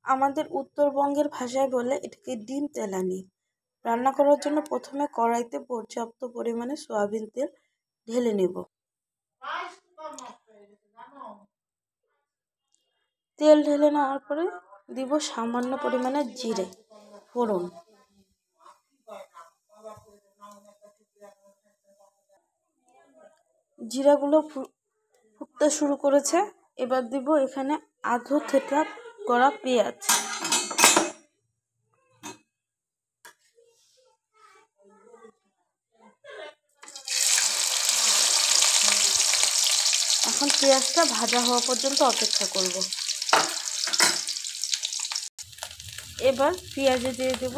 আমাদের উত্তরবঙ্গের ভাষায় বলে এটাকে ডিম তেলানি। রান্না করার জন্য প্রথমে কড়াইতে পর্যাপ্ত পরিমাণে সয়াবিন তেল ঢেলে নেব। তেল ঢেলে নেওয়ার পরে দিব সামান্য পরিমাণে জিরে ফোড়ন। জিরাগুলো ফুটতে শুরু করেছে। এবার দিব এখানে আধো থেঁতলা করা পেঁয়াজ। এখন পেঁয়াজটা ভাজা হওয়া পর্যন্ত অপেক্ষা করব। এবার পেঁয়াজে দিয়ে দেব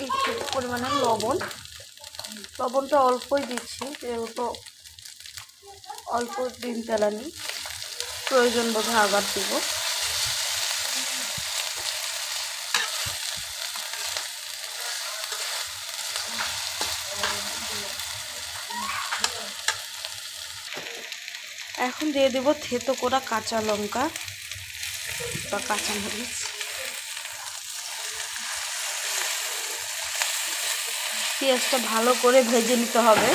একটু পরিমাণে লবণ। লবণটা অল্পই দিচ্ছি, যেহেতু অল্প ডিম তেলানি, প্রয়োজন বোধে আবার দেব। এখন দিয়ে দেব থেতো করা কাঁচা লঙ্কা বা কাঁচামরিচ। পেঁয়াজটা ভালো করে ভেজে নিতে হবে।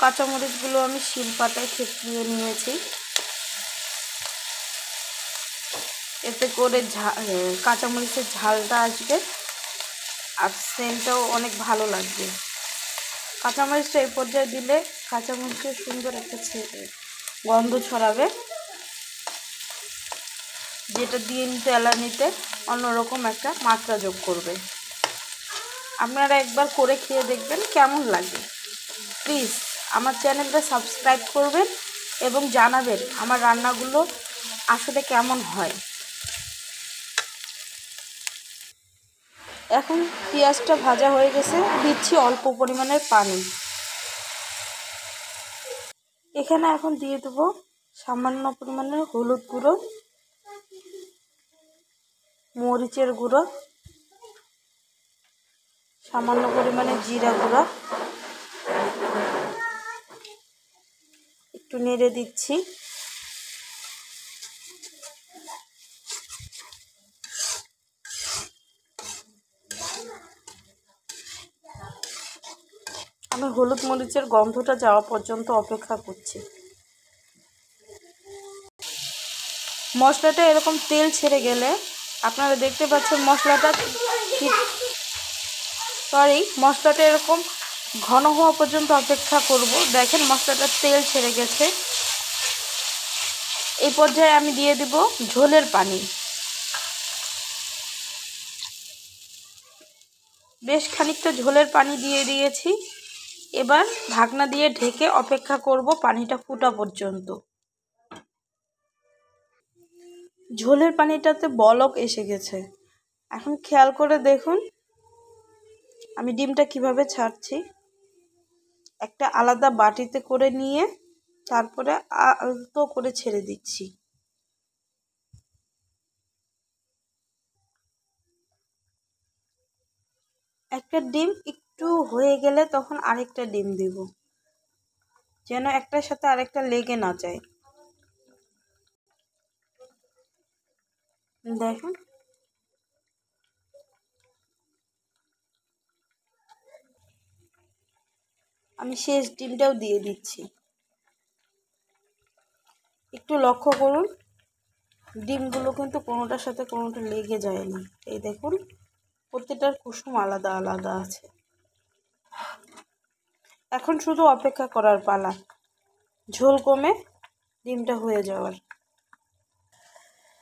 কাঁচামরিচগুলো আমি শিলপাটায় থেতলিয়ে নিয়েছি। এতে করে কাঁচামরিচের ঝালটা আসবে আর সেন্টটাও অনেক ভালো লাগবে। কাঁচামরিচটা এই পর্যায়ে দিলে কাঁচামরিচের সুন্দর একটা গন্ধ ছড়াবে, যেটা ডিম তেলানিতে অন্যরকম একটা মাত্রা যোগ করবে। আপনারা একবার করে খেয়ে দেখবেন কেমন লাগে। প্লিজ আমার চ্যানেলটা সাবস্ক্রাইব করবেন এবং জানাবেন আমার রান্নাগুলো আসলে কেমন হয়। এখন পেঁয়াজটা ভাজা হয়ে গেছে, দিচ্ছি অল্প পরিমাণের পানি। এখানে এখন দিয়ে দেবো সামান্য পরিমাণের হলুদ গুঁড়ো, মরিচের গুঁড়ো, সামান্য পরিমাণে জিরা গুঁড়ো, একটু নেড়ে দিচ্ছি। আমি হলুদ মরিচের গন্ধটা যাওয়া পর্যন্ত অপেক্ষা করছি। মশলাটা এরকম তেল ছেড়ে গেলে আপনারা দেখতে পাচ্ছেন মশলাটা এরকম ঘন হওয়া পর্যন্ত অপেক্ষা করব। দেখেন মশলাটা তেল ছেড়ে গেছে। এই পর্যায়ে আমি দিয়ে দিব ঝোলের পানি। বেশ খানিকটা ঝোলের পানি দিয়ে দিয়েছি। এবার ঢাকনা দিয়ে ঢেকে অপেক্ষা করব পানিটা ফুটা পর্যন্ত। ঝোলের পানিটাতে বলক এসে গেছে। এখন খেয়াল করে দেখুন আমি ডিমটা কিভাবে ছাড়ছি। একটা আলাদা বাটিতে করে নিয়ে তারপরে আলতো করে ছেড়ে দিচ্ছি। একটা ডিম একটু হয়ে গেলে তখন আরেকটা ডিম দিব, যেন একটার সাথে আরেকটা লেগে না যায়। দেখুন আমি শেষ ডিমটাও দিয়ে দিচ্ছি। একটু লক্ষ্য করুন ডিমগুলো কিন্তু কোনোটার সাথে কোনোটা লেগে যায় না। এই দেখুন প্রত্যেকটার কুসুম আলাদা আলাদা আছে। এখন শুধু অপেক্ষা করার পালা, ঝোল কমে ডিমটা হয়ে যাওয়ার।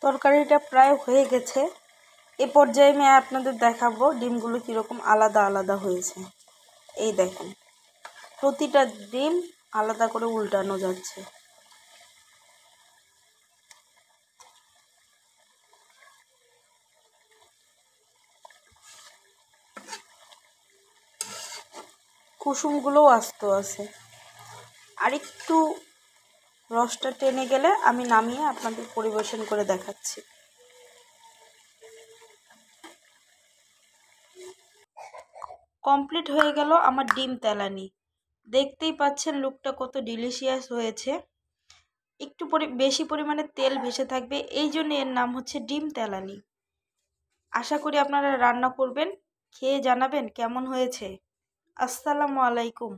তরকারিটা প্রায় হয়ে গেছে। এ পর্যায়ে আমি আপনাদের দেখাবো ডিমগুলো কীরকম আলাদা আলাদা হয়েছে। এই দেখুন প্রতিটা ডিম আলাদা করে উল্টানো যাচ্ছে। কুসুমগুলোও আস্ত আছে। আর একটু রসটা টেনে গেলে আমি নামিয়ে আপনাদের পরিবেশন করে দেখাচ্ছি। কমপ্লিট হয়ে গেল আমার ডিম তেলানি। দেখতেই পাচ্ছেন লুকটা কত ডিলিশিয়াস হয়েছে। একটু বেশি পরিমাণে তেল ভেসে থাকবে, এই জন্য এর নাম হচ্ছে ডিম তেলানি। আশা করি আপনারা রান্না করবেন, খেয়ে জানাবেন কেমন হয়েছে। আসসালামু আলাইকুম।